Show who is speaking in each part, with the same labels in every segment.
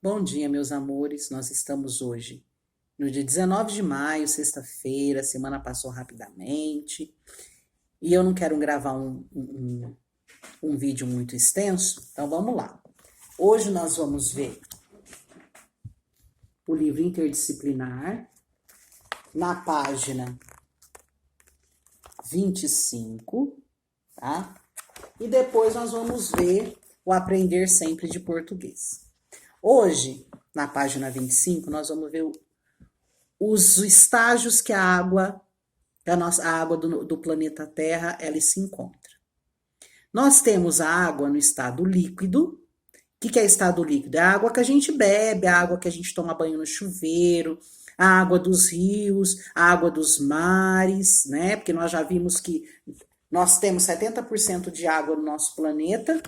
Speaker 1: Bom dia, meus amores. Nós estamos hoje no dia 19 de maio, sexta-feira. A semana passou rapidamente e eu não quero gravar um vídeo muito extenso, então vamos lá. Hoje nós vamos ver o livro interdisciplinar na página 25, tá? E depois nós vamos ver o Aprender Sempre de Português. Hoje, na página 25, nós vamos ver os estágios que a água do planeta Terra, ela se encontra. Nós temos a água no estado líquido. O que é estado líquido? É a água que a gente bebe, a água que a gente toma banho no chuveiro, a água dos rios, a água dos mares, né? Porque nós já vimos que nós temos 70% de água no nosso planeta,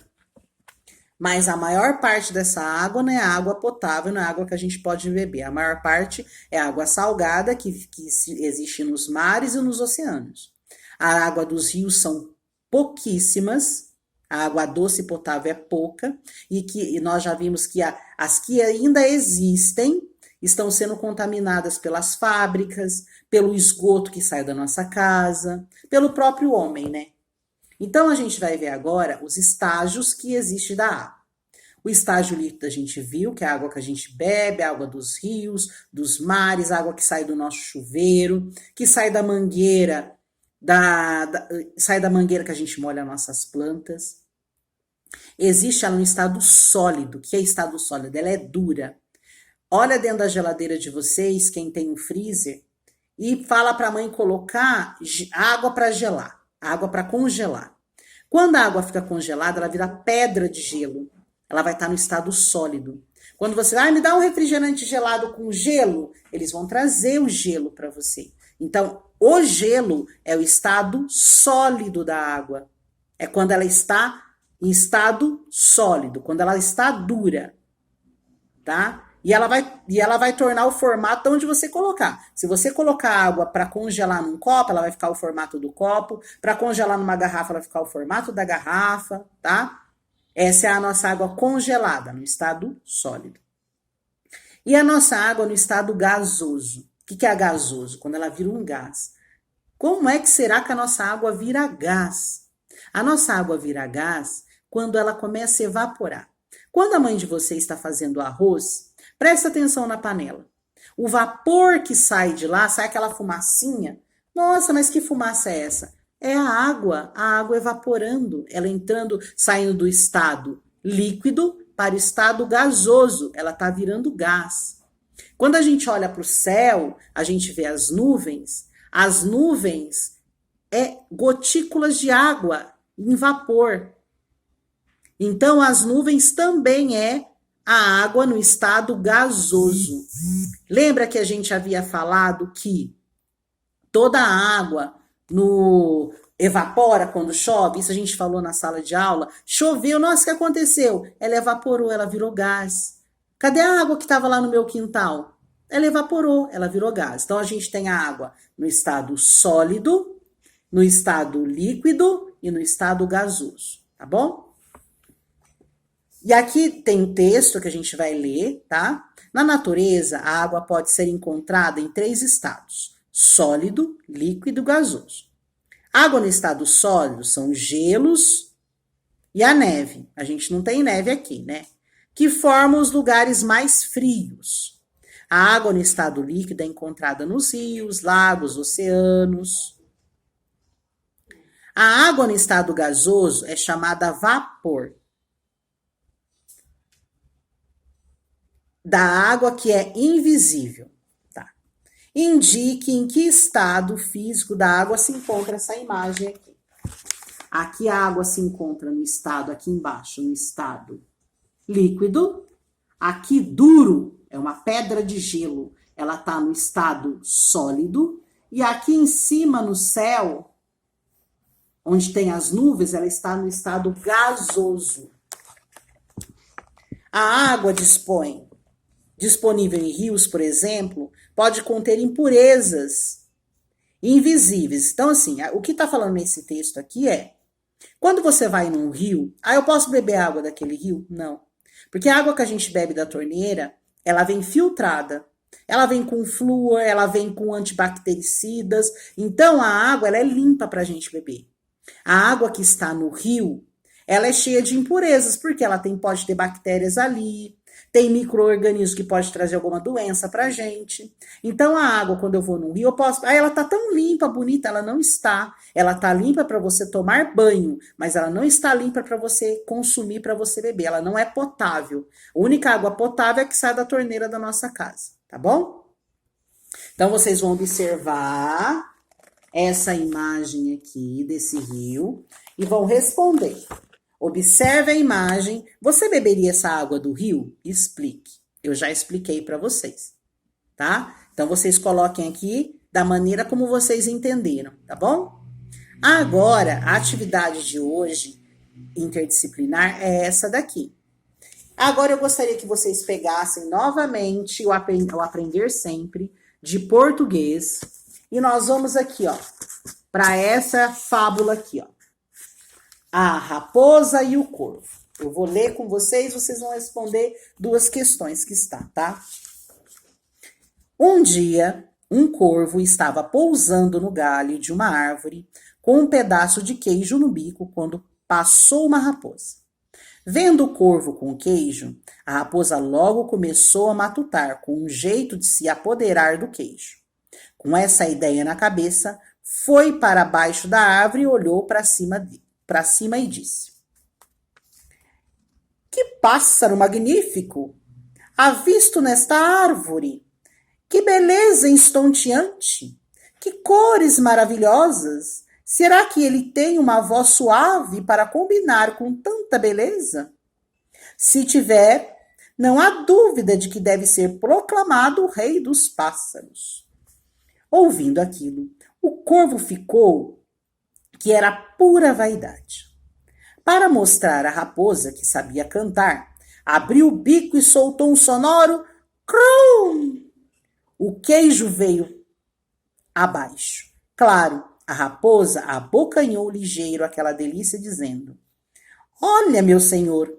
Speaker 1: mas a maior parte dessa água não é água potável, não é água que a gente pode beber. A maior parte é água salgada que existe nos mares e nos oceanos. A água dos rios são pouquíssimas, a água doce potável é pouca, e nós já vimos que as que ainda existem estão sendo contaminadas pelas fábricas, pelo esgoto que sai da nossa casa, pelo próprio homem, né? Então, a gente vai ver agora os estágios que existem da água. O estágio líquido a gente viu, que é a água que a gente bebe, a água dos rios, dos mares, a água que sai do nosso chuveiro, que sai da mangueira, sai da mangueira que a gente molha nossas plantas. Existe ela no estado sólido. O que é estado sólido? Ela é dura. Olha dentro da geladeira de vocês, quem tem um freezer, e fala para a mãe colocar água para gelar, água para congelar. Quando a água fica congelada, ela vira pedra de gelo. Ela vai estar no estado sólido. Quando você vai, me dá um refrigerante gelado com gelo, eles vão trazer o gelo para você. Então, o gelo é o estado sólido da água. É quando ela está em estado sólido, quando ela está dura, tá? E ela vai tornar o formato onde você colocar. Se você colocar água para congelar num copo, ela vai ficar o formato do copo. Para congelar numa garrafa, ela vai ficar o formato da garrafa, tá? Essa é a nossa água congelada, no estado sólido. E a nossa água no estado gasoso. O que é gasoso? Quando ela vira um gás. Como é que será que a nossa água vira gás? A nossa água vira gás quando ela começa a evaporar. Quando a mãe de vocês está fazendo arroz, presta atenção na panela. O vapor que sai de lá, sai aquela fumacinha. Nossa, mas que fumaça é essa? É a água evaporando, ela entrando, saindo do estado líquido para o estado gasoso, ela está virando gás. Quando a gente olha para o céu, a gente vê as nuvens é gotículas de água em vapor. Então, as nuvens também é a água no estado gasoso. Lembra que a gente havia falado que toda a água evapora quando chove? Isso a gente falou na sala de aula. Choveu, nossa, o que aconteceu? Ela evaporou, ela virou gás. Cadê a água que estava lá no meu quintal? Ela evaporou, ela virou gás. Então, a gente tem a água no estado sólido, no estado líquido e no estado gasoso, tá bom? E aqui tem um texto que a gente vai ler, tá? Na natureza, a água pode ser encontrada em 3 estados: sólido, líquido e gasoso. Água no estado sólido são gelos e a neve. A gente não tem neve aqui, né? Que formam os lugares mais frios. A água no estado líquido é encontrada nos rios, lagos, oceanos. A água no estado gasoso é chamada vapor. Da água que é invisível. Tá? Indique em que estado físico da água se encontra essa imagem aqui. Aqui a água se encontra no estado, aqui embaixo, no estado líquido. Aqui duro, é uma pedra de gelo, ela está no estado sólido. E aqui em cima, no céu, onde tem as nuvens, ela está no estado gasoso. A água disponível em rios, por exemplo, pode conter impurezas invisíveis. Então, assim, o que está falando nesse texto aqui é, quando você vai num rio, eu posso beber água daquele rio? Não. Porque a água que a gente bebe da torneira, ela vem filtrada. Ela vem com flúor, ela vem com antibactericidas. Então, a água ela é limpa para a gente beber. A água que está no rio, ela é cheia de impurezas, porque ela pode ter bactérias ali, tem micro-organismos que pode trazer alguma doença pra gente. Então a água, quando eu vou no rio, eu posso... Ah, ela tá tão limpa, bonita, ela não está. Ela tá limpa para você tomar banho, mas ela não está limpa para você consumir, para você beber. Ela não é potável. A única água potável é que sai da torneira da nossa casa, tá bom? Então vocês vão observar essa imagem aqui desse rio e vão responder. Observe a imagem. Você beberia essa água do rio? Explique. Eu já expliquei para vocês, tá? Então vocês coloquem aqui da maneira como vocês entenderam, tá bom? Agora, a atividade de hoje interdisciplinar é essa daqui. Agora eu gostaria que vocês pegassem novamente o Aprender Sempre de português e nós vamos aqui, ó, para essa fábula aqui, ó. A raposa e o corvo. Eu vou ler com vocês, vocês vão responder duas questões que está, tá? Um dia, um corvo estava pousando no galho de uma árvore com um pedaço de queijo no bico quando passou uma raposa. Vendo o corvo com o queijo, a raposa logo começou a matutar com um jeito de se apoderar do queijo. Com essa ideia na cabeça, foi para baixo da árvore e olhou para cima e disse: Que pássaro magnífico! Avisto nesta árvore! Que beleza estonteante! Que cores maravilhosas! Será que ele tem uma voz suave para combinar com tanta beleza? Se tiver, não há dúvida de que deve ser proclamado o rei dos pássaros. Ouvindo aquilo, o corvo ficou que era pura vaidade. Para mostrar à raposa que sabia cantar, abriu o bico e soltou um sonoro crum. O queijo veio abaixo. Claro, a raposa abocanhou ligeiro aquela delícia, dizendo: Olha, meu senhor,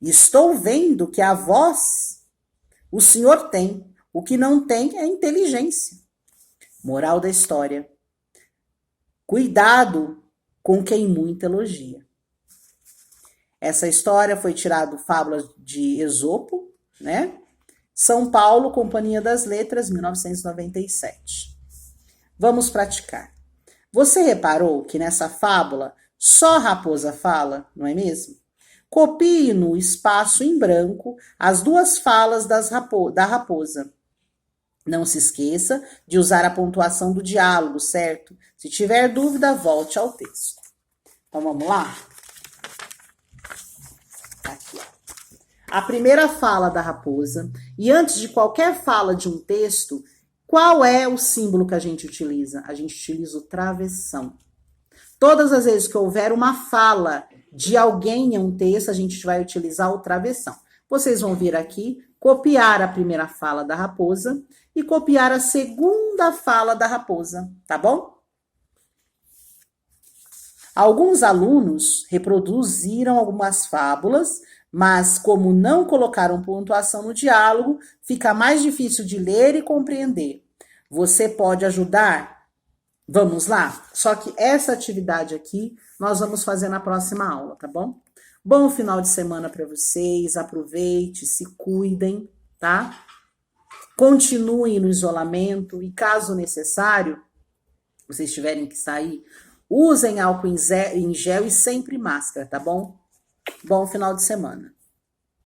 Speaker 1: estou vendo que a voz o senhor tem. O que não tem é inteligência. Moral da história: cuidado com quem muito elogia. Essa história foi tirada do Fábulas de Esopo, né? São Paulo, Companhia das Letras, 1997. Vamos praticar. Você reparou que nessa fábula só a raposa fala, não é mesmo? Copie no espaço em branco as duas falas da raposa. Não se esqueça de usar a pontuação do diálogo, certo? Se tiver dúvida, volte ao texto. Então, vamos lá? Aqui, ó. A primeira fala da raposa. E antes de qualquer fala de um texto, qual é o símbolo que a gente utiliza? A gente utiliza o travessão. Todas as vezes que houver uma fala de alguém em um texto, a gente vai utilizar o travessão. Vocês vão vir aqui, copiar a primeira fala da raposa e copiar a segunda fala da raposa, tá bom? Alguns alunos reproduziram algumas fábulas, mas como não colocaram pontuação no diálogo, fica mais difícil de ler e compreender. Você pode ajudar? Vamos lá? Só que essa atividade aqui nós vamos fazer na próxima aula, tá bom? Bom final de semana para vocês, aproveite, se cuidem, tá? Continuem no isolamento e, caso necessário, vocês tiverem que sair, usem álcool em gel e sempre máscara, tá bom? Bom final de semana.